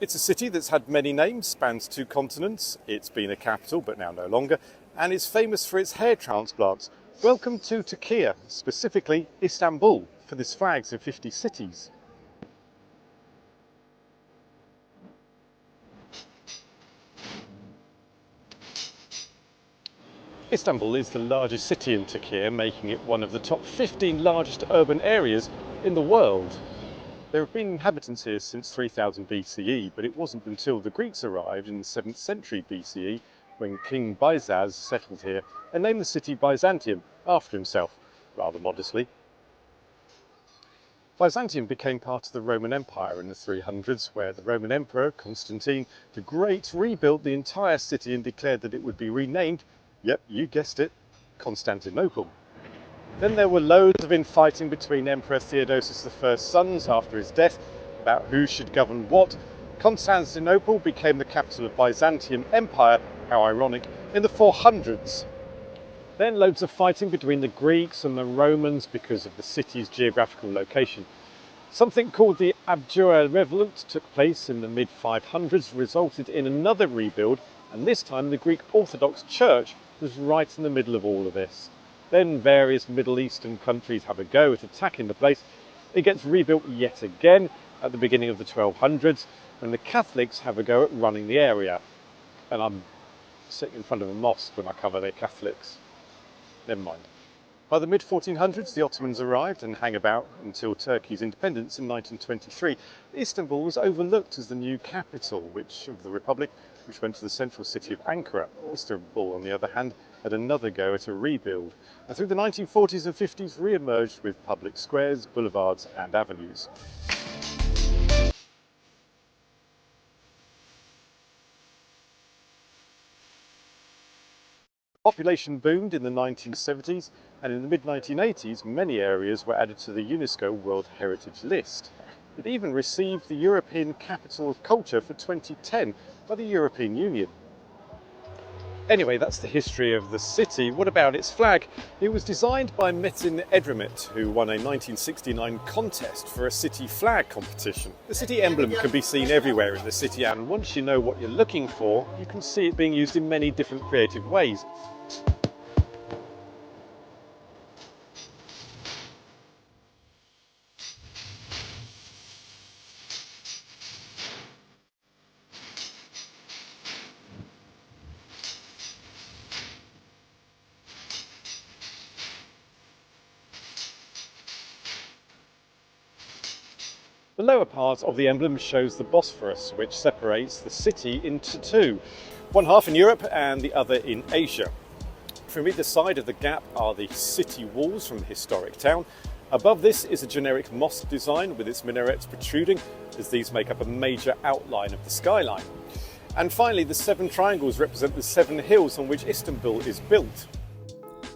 It's a city that's had many names, spans 2 continents, it's been a capital but now no longer, and is famous for its hair transplants. Welcome to Türkiye, specifically Istanbul, for this Flags of 50 Cities. Istanbul is the largest city in Türkiye, making it one of the top 15 largest urban areas in the world. There have been inhabitants here since 3000 BCE, but it wasn't until the Greeks arrived in the 7th century BCE when King Byzan settled here and named the city Byzantium after himself, rather modestly. Byzantium became part of the Roman Empire in the 300s, where the Roman Emperor Constantine the Great rebuilt the entire city and declared that it would be renamed, yep, you guessed it, Constantinople. Then there were loads of infighting between Emperor Theodosis I's sons after his death about who should govern what. Constantinople became the capital of Byzantium Empire, how ironic, in the 400s. Then loads of fighting between the Greeks and the Romans because of the city's geographical location. Something called the Abjure Revolt took place in the mid-500s, resulted in another rebuild, and this time the Greek Orthodox Church was right in the middle of all of this. Then various Middle Eastern countries have a go at attacking the place. It gets rebuilt yet again at the beginning of the 1200s, and the Catholics have a go at running the area. And I'm sitting in front of a mosque when I cover the Catholics. Never mind. By the mid-1400s, the Ottomans arrived and hang about until Turkey's independence in 1923. Istanbul was overlooked as the new capital of the Republic, which went to the central city of Ankara. Istanbul, on the other hand, had another go at a rebuild, and through the 1940s and 50s re-emerged with public squares, boulevards and avenues. Population boomed in the 1970s, and in the mid-1980s many areas were added to the UNESCO World Heritage List. It even received the European Capital of Culture for 2010 by the European Union. Anyway, that's the history of the city. What about its flag? It was designed by Metin Edremit, who won a 1969 contest for a city flag competition. The city emblem can be seen everywhere in the city, and once you know what you're looking for, you can see it being used in many different creative ways. The lower part of the emblem shows the Bosphorus, which separates the city into two, one half in Europe and the other in Asia. From either side of the gap are the city walls from the historic town. Above this is a generic mosque design with its minarets protruding, as these make up a major outline of the skyline. And finally, the 7 triangles represent the 7 hills on which Istanbul is built.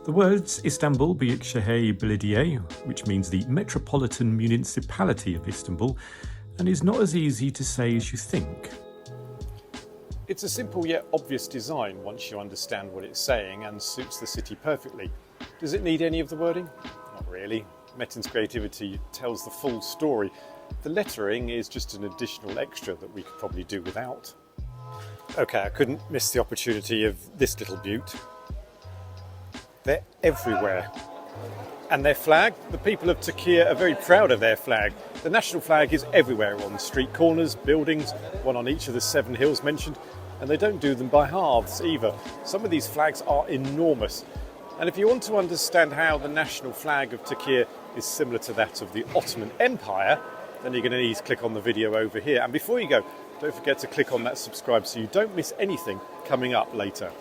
The words Istanbul Büyükşehir Belediye, which means the Metropolitan Municipality of Istanbul, and is not as easy to say as you think. It's a simple yet obvious design once you understand what it's saying, and suits the city perfectly. Does it need any of the wording? Not really. Metin's creativity tells the full story. The lettering is just an additional extra that we could probably do without. Okay, I couldn't miss the opportunity of this little beaut. They're everywhere. And their flag, the people of Türkiye are very proud of their flag. The national flag is everywhere, on street corners, buildings, one on each of the 7 hills mentioned, and they don't do them by halves either. Some of these flags are enormous. And if you want to understand how the national flag of Türkiye is similar to that of the Ottoman Empire, then you're going to need to click on the video over here. And before you go, don't forget to click on that subscribe so you don't miss anything coming up later.